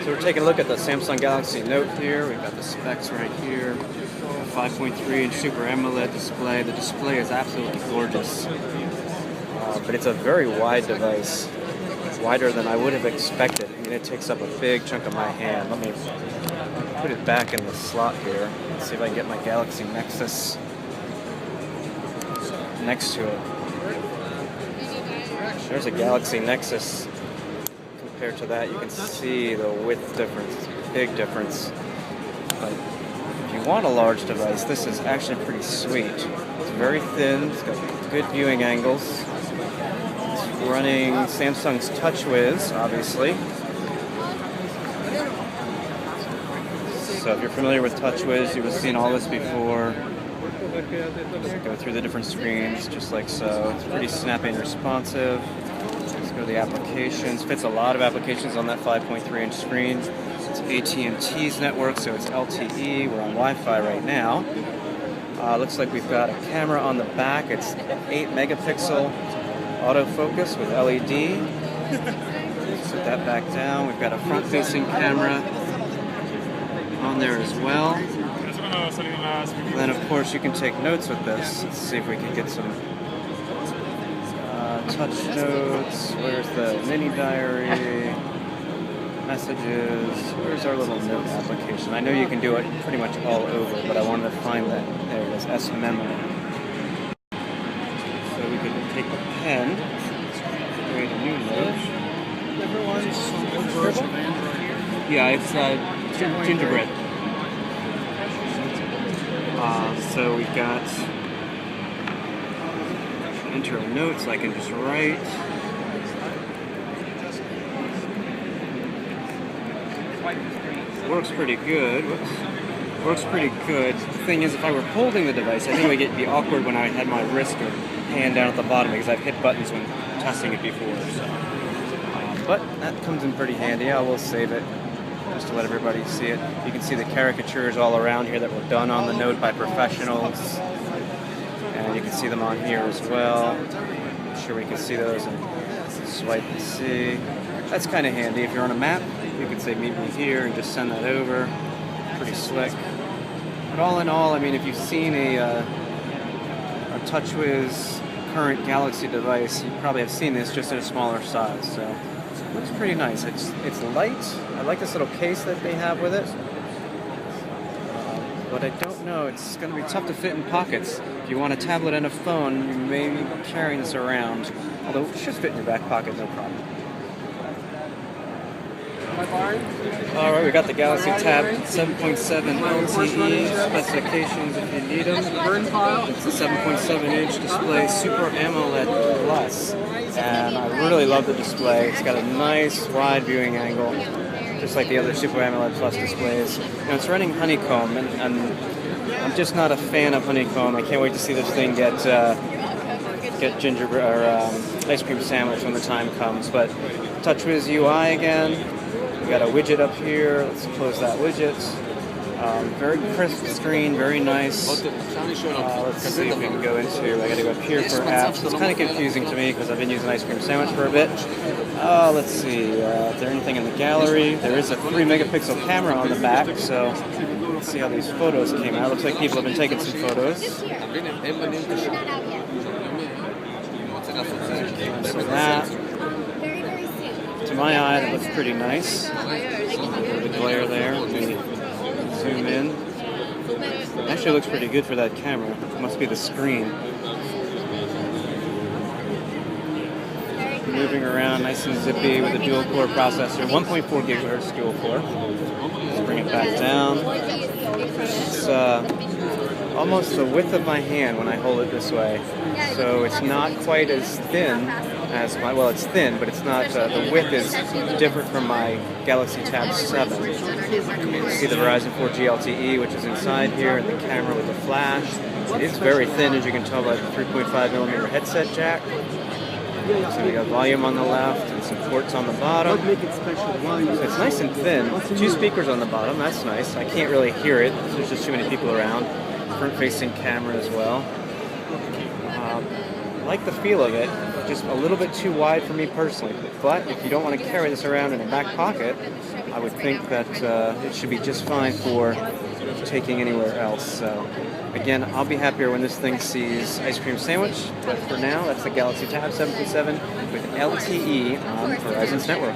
So we're taking a look at the Samsung Galaxy Note here. We've got the specs right here. 5.3-inch Super AMOLED display. The display is absolutely gorgeous. But it's a very wide device. Wider than I would have expected. I mean, it takes up a big chunk of my hand. Let me put it back in the slot here. Let's see if I can get my Galaxy Nexus next to it. There's a Galaxy Nexus. Compared to that, you can see the width difference, big difference. But if you want a large device, this is actually pretty sweet. It's very thin, it's got good viewing angles. It's running Samsung's TouchWiz, obviously. So if you're familiar with TouchWiz, you've seen all this before. Just go through the different screens, just like so. It's pretty snappy and responsive. Go to the applications. Fits a lot of applications on that 5.3-inch screen. It's AT&T's network, so it's LTE. We're on Wi-Fi right now. Looks like we've got a camera on the back. It's 8-megapixel autofocus with LED. Set that back down. We've got a front-facing camera on there as well. And then, of course, you can take notes with this. Let's see if we can get some touch notes. Where's the mini diary? Messages. Where's our little note application? I know you can do it pretty much all over, but I wanted to find that. There it is, S Memo. So we can take a pen, create a new note. Yeah, it's gingerbread. So we've got enter a note, so I can just write. Works pretty good. Whoops. Works pretty good. The thing is, if I were holding the device, I think it would be awkward when I had my wrist or hand down at the bottom because I've hit buttons when testing it before. So. But that comes in pretty handy. I will save it just to let everybody see it. You can see the caricatures all around here that were done on the Note by professionals. And you can see them on here as well. I'm sure we can see those and swipe and see. That's kind of handy. If you're on a map, you can say meet me here and just send that over. Pretty slick. But all in all, I mean, if you've seen a TouchWiz current Galaxy device, you probably have seen this just in a smaller size. So it looks pretty nice. It's light. I like this little case that they have with it. But I don't know, it's going to be tough to fit in pockets. If you want a tablet and a phone, you may be carrying this around. Although it should fit in your back pocket, no problem. Alright, we got the Galaxy Tab 7.7 LTE specifications if you need them. It's a 7.7-inch display, Super AMOLED Plus. And I really love the display. It's got a nice wide viewing angle, just like the other Super AMOLED Plus displays. Now it's running honeycomb, and I'm just not a fan of honeycomb. I can't wait to see this thing get gingerbread or ice cream sandwich when the time comes. But TouchWiz UI again. We got a widget up here. Let's close that widget. Very crisp screen, very nice. Let's see if we can go into. I got to go up here for apps. It's kind of confusing to me because I've been using ice cream sandwich for a bit. Let's see. Is there anything in the gallery? There is a 3-megapixel camera on the back, so let's see how these photos came out. Looks like people have been taking some photos. So that, to my eye, it looks pretty nice. The glare there. Let me zoom in. It actually looks pretty good for that camera. It must be the screen. Moving around nice and zippy with a dual-core processor. 1.4 gigahertz dual-core. Let's bring it back down. It's almost the width of my hand when I hold it this way. So it's not quite as thin as my, well, it's thin, but it's not, the width is different from my Galaxy Tab 7. You can see the Verizon 4G LTE, which is inside here, and the camera with the flash. It is very thin, as you can tell by the 3.5mm headset jack. So we got volume on the left and some ports on the bottom. So it's nice and thin. 2 speakers on the bottom, that's nice. I can't really hear it, there's just too many people around. Front-facing camera as well. like the feel of it, just a little bit too wide for me personally. But if you don't want to carry this around in a back pocket, I would think that it should be just fine for taking anywhere else. So again, I'll be happier when this thing sees ice cream sandwich. But for now, that's the Galaxy Tab 7.7 with LTE on Verizon's network.